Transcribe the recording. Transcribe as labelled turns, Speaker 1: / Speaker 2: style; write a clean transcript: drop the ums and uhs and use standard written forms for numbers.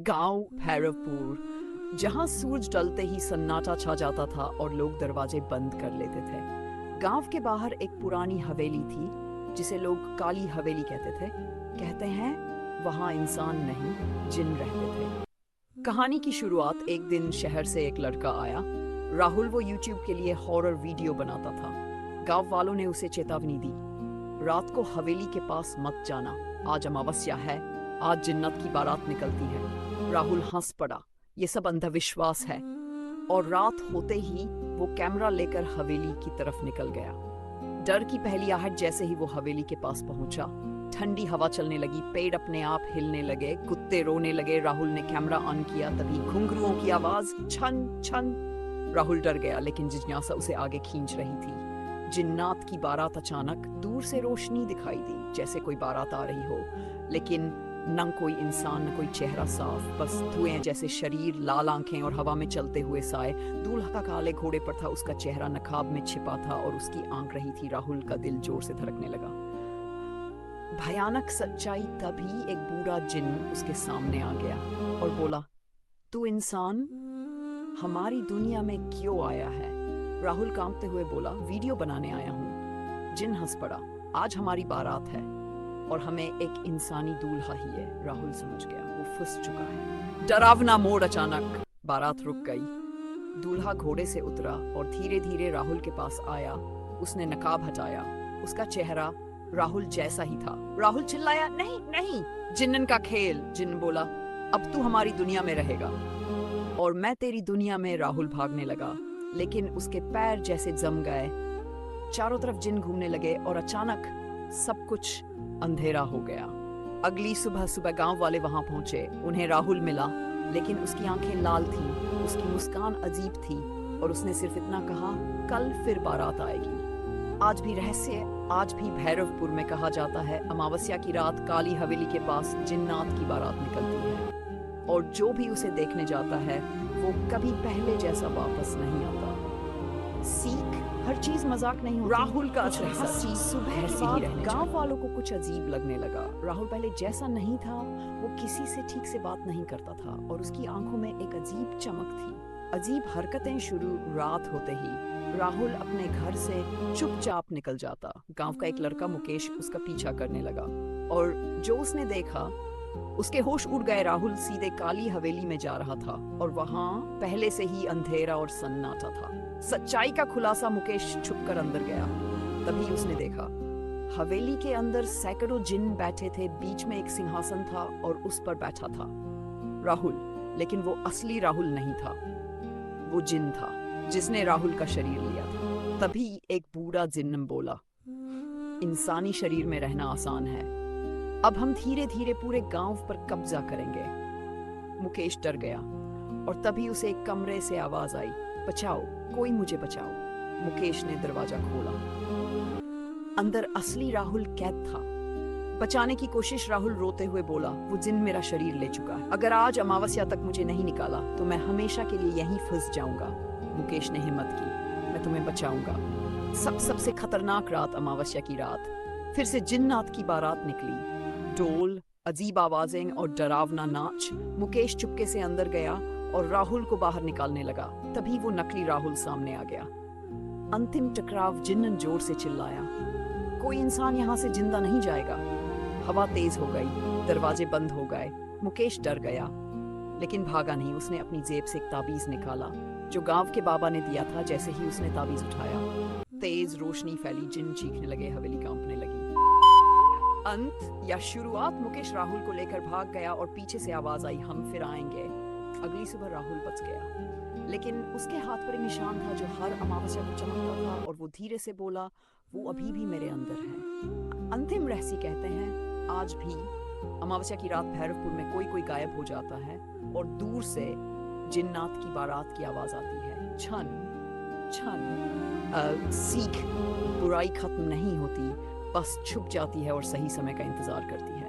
Speaker 1: गांव भैरवपुर, जहां सूरज ढलते ही सन्नाटा छा जाता था और लोग दरवाजे बंद कर लेते थे। गांव के बाहर एक पुरानी हवेली थी जिसे लोग काली हवेली कहते थे। कहते हैं वहां इंसान नहीं, जिन रहते थे। कहानी की शुरुआत एक दिन शहर से एक लड़का आया। राहुल वो यूट्यूब के लिए हॉरर वीडियो बनाता था। गांव वालों ने उसे चेतावनी दी, रात को हवेली के पास मत जाना, आज अमावस्या है, आज जिन्नत की बारात निकलती है। राहुल हंस पड़ा, ये सब अंधविश्वास है। और रात होते ही वो कैमरा लेकर हवेली की तरफ निकल गया। डर की पहली आहट जैसे ही वो हवेली के पास पहुंचा, ठंडी हवा चलने लगी, पेड़ अपने आप हिलने लगे, कुत्ते रोने लगे। राहुल ने कैमरा ऑन किया, तभी घुंघरुओं की आवाज, छन छन। राहुल डर गया, लेकिन जिज्ञासा उसे आगे खींच रही थी। जिन्नात की बारात अचानक दूर से रोशनी दिखाई दी, जैसे कोई बारात आ रही हो, लेकिन न कोई इंसान, न कोई चेहरा साफ, बस धुएं जैसे शरीर, लाल आंखें और हवा में चलते हुए साए। दूल्हा का काले घोड़े पर था, उसका चेहरा नकाब में छिपा था और उसकी आंख रही थी। राहुल का दिल जोर से धड़कने लगा। भयानक सच्चाई, तभी एक बूढ़ा जिन उसके सामने आ गया और बोला, तू इंसान हमारी दुनिया में क्यों आया है? राहुल कांपते हुए बोला, वीडियो बनाने आया हूँ। जिन हंस पड़ा, आज हमारी बारात है और हमें एक इंसानी दूल्हा ही है। राहुल समझ गया वो फंस चुका है। डरावना मोड़, अचानक बारात रुक गई। दूल्हा घोड़े से उतरा और धीरे धीरे राहुल के पास आया। उसने नकाब हटाया, उसका चेहरा राहुल जैसा ही था। राहुल चिल्लाया, नहीं नहीं, जिन्नन का खेल। जिन्न बोला, अब तू हमारी दुनिया में रहेगा और मैं तेरी दुनिया में। राहुल भागने लगा, लेकिन उसके पैर जैसे जम गए। चारों तरफ जिन घूमने लगे और अचानक सब कुछ अंधेरा हो गया। अगली सुबह गांव वाले वहां पहुंचे। उन्हें राहुल मिला, लेकिन उसकी आंखें लाल थीं, उसकी मुस्कान अजीब थी और उसने सिर्फ इतना कहा, कल फिर बारात आएगी। आज भी रहस्य, आज भी भैरवपुर में कहा जाता है, अमावस्या की रात काली हवेली के पास जिन्नात की बारात निकलती है और जो भी उसे देखने जाता है वो कभी पहले जैसा वापस नहीं आता। सीख, हर चीज मजाक नहीं होती। राहुल का हंसी सुबह के बाद गांव वालों को कुछ अजीब लगने लगा। राहुल पहले जैसा नहीं था, वो किसी से ठीक से बात नहीं करता था और उसकी आंखों में एक अजीब चमक थी। अजीब हरकतें शुरू। रात होते ही राहुल अपने घर से चुपचाप निकल जाता। गांव का एक लड़का मुकेश उसका पीछा करने लगा और जो उसने देखा, उसके होश उड़ गए। राहुल सीधे काली हवेली में जा रहा था और वहां पहले से ही अंधेरा और सन्नाटा था। सच्चाई का खुलासा, मुकेश छुपकर अंदर गया। तभी उसने देखा, हवेली के अंदर सैकड़ों जिन बैठे थे। बीच में एक सिंहासन था और उस पर बैठा था राहुल, लेकिन वो असली राहुल नहीं था, वो जिन था जिसने राहुल का शरीर लिया था। तभी एक बूढ़ा जिन बोला, इंसानी शरीर में रहना आसान है, अब हम धीरे धीरे पूरे गांव पर कब्जा करेंगे। मुकेश डर गया और तभी उसे एक कमरे से आवाज आई, बचाओ, कोई मुझे बचाओ। मुकेश ने दरवाजा खोला। अंदर असली राहुल कैद था। बचाने की कोशिश, राहुल रोते हुए बोला, वो जिन मेरा शरीर ले चुका है। अगर आज अमावस्या तक मुझे नहीं निकाला तो मैं हमेशा के लिए यहीं फंस जाऊंगा। मुकेश ने हिम्मत की, मैं तुम्हें बचाऊंगा। सबसे खतरनाक रात, अमावस्या की रात। फिर से जिन्नात की बारात निकली। ढोल, अजीब आवाजें और डरावना नाच। मुकेश चुपके से अंदर गया और राहुल को बाहर निकालने लगा। तभी वो नकली राहुल सामने आ गया। अंतिम टकराव, जिन्न जोर से चिल्लाया, कोई इंसान यहाँ से जिंदा नहीं जाएगा। हवा तेज हो गई, दरवाजे बंद हो गए। मुकेश डर गया, लेकिन भागा नहीं। उसने अपनी जेब से एक ताबीज निकाला जो गांव के बाबा ने दिया था। जैसे ही उसने ताबीज उठाया, तेज रोशनी फैली, जिन्न चीखने लगे, हवेली कांपने लगी। अंत या शुरुआत, मुकेश राहुल को लेकर भाग गया और पीछे से आवाज आई, हम फिर आएंगे। अगली सुबह राहुल बच गया, लेकिन उसके हाथ पर एक निशान था जो हर अमावस्या को चमकता था और वो धीरे से बोला, वो अभी भी मेरे अंदर है। अंतिम रहस्य, कहते हैं आज भी अमावस्या की रात भैरवपुर में कोई गायब हो जाता है और दूर से जिन्नात की बारात की आवाज आती है, छन छन। सीख, बुराई खत्म नहीं होती, बस छुप जाती है और सही समय का इंतजार करती है।